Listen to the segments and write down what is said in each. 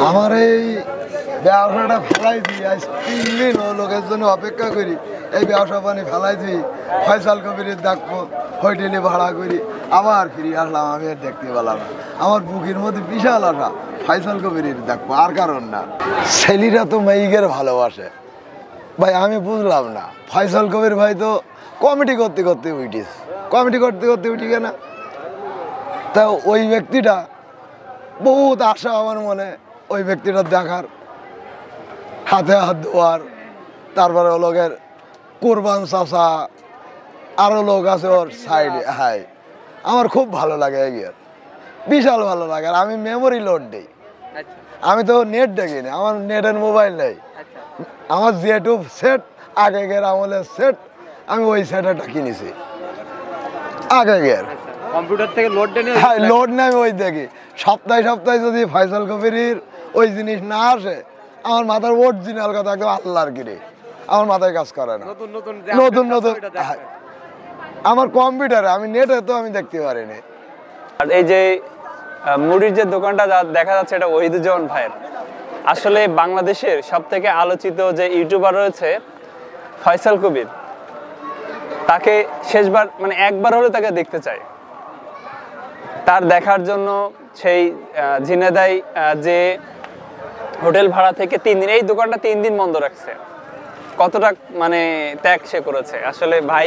আমার এই ব্যবসাটা ফেলাই দিই, আজ 3 দিন লোকের জন্য অপেক্ষা করি। এই ব্যবসা পানি ফেলাই দিই, ফয়সাল কবিরের দেখবো, হোটেলে ভাড়া করি, আবার ফিরে আসলাম। আমি আর দেখতে পেলাম না, আমার বুকের মধ্যে বিশাল আশা ফয়সাল কবিরের দেখবো, আর কারণ না। ছেলেরা তো মেয়েদের ভালোবাসে ভাই, আমি বুঝলাম না। ফয়সাল কবির ভাই তো কমিটি করতে করতে উঠিস, কমিটি করতে করতে উঠি কেনা। তা ওই ব্যক্তিটা বহুত আশা আমার মনে, ওই ব্যক্তিটা দেখার, হাতে হাত ধোয়ার, তারপরে ও লোকের কোরবান চাষা আরও লোক আছে ওর সাইডে। হ্যাঁ, আমার খুব ভালো লাগে এগিয়ে, বিশাল ভালো লাগে। আর আমি মেমোরি লোড দিই, আমি তো নেট দেখি না, আমার নেটের মোবাইল নেই। আমার যেটুব সেট আগের আমলের সেট, আমি ওই সেটটা কিনেছি আগের। কম্পিউটার থেকে লোড দেন? হ্যাঁ, লোড নেই, ওই দেখি। সপ্তাহে সপ্তাহে যদি ফয়সাল কবিরের ওই জিনিস না আসে, আমার মাথার অরিজিনাল কথা একদম আল্লাহর গিরে, আমার মাথায় কাজ করে না। নতুন নতুন আমার কম্পিউটারে, আমি নেটে তো আমি দেখতে পারিনি। আর এই যে মুড়ির যে দোকানটা দেখা যাচ্ছে, এটা ওহিদুজ্জামান ভাইয়ের। আসলে বাংলাদেশের সব থেকে আলোচিত যে ইউটিউবার রয়েছে ফয়সাল কবির, তাকে শেষবার মানে একবার হলে তাকে দেখতে চাই। তার দেখার জন্য সেই ঝিনাইদহ যে হোটেল ভাড়া থেকে 3 দিন, এই দোকানটা 3 দিন বন্ধ রাখছে। কতটা মানে ত্যাগ সে করেছে। আসলে ভাই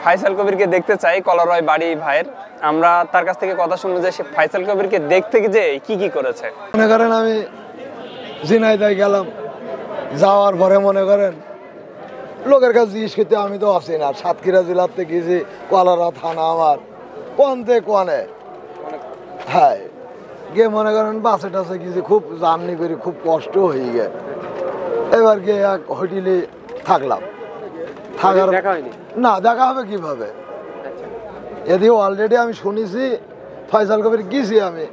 ফয়সাল কবিরকে দেখতে চাই, কলারয় বাড়ি ভাইয়ের। আমরা তার কাছ থেকে কথা শুনবো যে সে ফয়সাল কবিরকে দেখতে যে কি কি করেছে। মনে করেন আমি ঝিনাইদহ গেলাম, যাওয়ার পরে মনে করেন লোকের কাছে জিজ্ঞেস করতে, আমি তো আসি না, সাতক্ষীরা জেলার থেকে গেছি, কলারা থানা আমার কোনতে কোনে। হ্যাঁ, গিয়ে মনে করেন বাসে টাসে গেছি, খুব জার্নি করি, খুব কষ্ট হয়ে গে। এবার গিয়ে এক হোটেলে থাকলাম। থাকার না, দেখা হবে কিভাবে? এদিকে অলরেডি আমি শুনেছি ফয়সাল কবির গেছি, আমি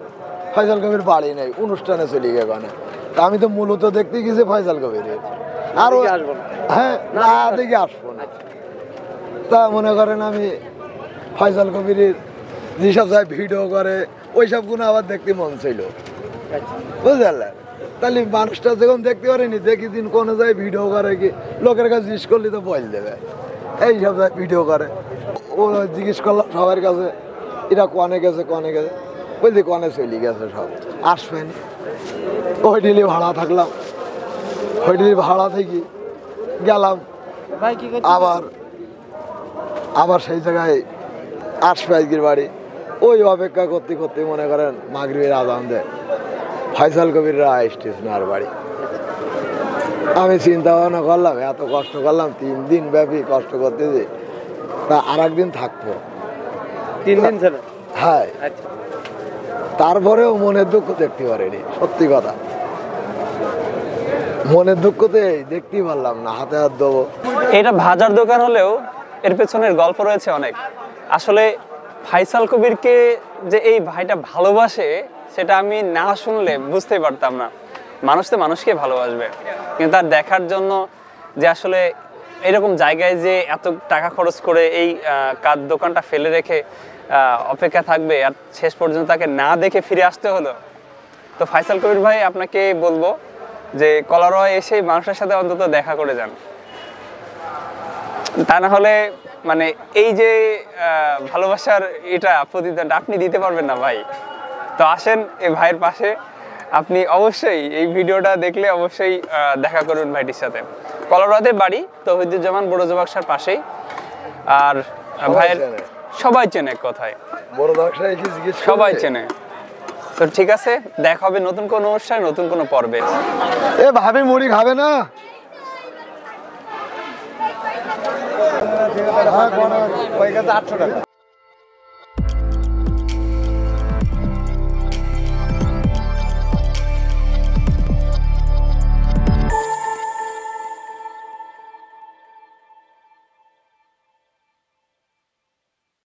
ফয়সাল কবির বাড়ি নেই, অনুষ্ঠানে চলে গিয়ে গানে। তা আমি তো মূলত দেখতে গেছি ফয়সাল কবিরের, আরো হ্যাঁ না দেখে আসবো না। তা মনে করেন আমি ফয়সাল কবিরের যেসব যায় ভিডিও করে, ওই সব গুলো আবার দেখতে মন ছিল, বুঝলেন? তাহলে মানুষটা যখন দেখতে পারেনি, দেখি দিন কোনো যায় ভিডিও করে, কি লোকের কাছে জিজ্ঞেস করলে তো বল দেবে, এই সব যায় ভিডিও করে। ও জিজ্ঞেস করলাম সবার কাছে, এরা কনে গেছে, কনে গেছে, বলছি কনে চলে গেছে, সব আসবেন। হোটেলে ভাড়া থাকলাম, হোটেলে ভাড়া থেকে গেলাম, আবার আবার সেই জায়গায় আসবে আজকের বাড়ি। ওই অপেক্ষা করতে করতে মনে করেন মাগরিবের আজান দেয়, ফয়সাল কবিররা স্টেশনার বাড়ি। আমি চিন্তা ভাবনা করলাম, এত কষ্ট করলাম, 3 দিন ব্যাপী কষ্ট করতেছি, তা আর একদিন থাকবো। 3 দিন ছিল? হ্যাঁ। তারপরেও মনের দুঃখ দেখতে পারিনি, সত্যি কথা। মনের দুঃখতে দেখতেই পারলাম না, হাতে হাত দেবো। এটা ভাজার দোকান হলেও এর পেছনের গল্প রয়েছে অনেক। আসলে ফয়সাল কবিরকে যে এই ভাইটা ভালোবাসে, সেটা আমি না শুনলে বুঝতেই পারতাম না। মানুষ তো মানুষকে ভালোবাসবে, কিন্তু তার দেখার জন্য যে আসলে এরকম জায়গায় যে এত টাকা খরচ করে এই কার দোকানটা ফেলে রেখে অপেক্ষা থাকবে, আর শেষ পর্যন্ত তাকে না দেখে ফিরে আসতে হলো। তো ফয়সাল কবির ভাই, আপনাকে বলবো যে কলারয় এসে মানুষের সাথে অন্তত দেখা করে যান, তা না হলে মানে এই যে ভালোবাসার এটা প্রতিদানটা আপনি দিতে পারবেন না ভাই। তো আসেন এই ভাইয়ের পাশে, আপনি অবশ্যই এই ভিডিওটা দেখলে অবশ্যই দেখা করুন ভাইটির সাথে। কলারয়তে বাড়ি, তৌহিদুজ্জামান বড়জো বাক্সার পাশেই। আর ভাইয়ের সবাই চেনে, এক কথায় সবাই চেনে। তো ঠিক আছে, দেখা হবে নতুন কোনো অনুষ্ঠানে, নতুন কোনো পর্বে। এ ভাবি মুড়ি খাবে না? হ্যাঁ, 800 টাকা।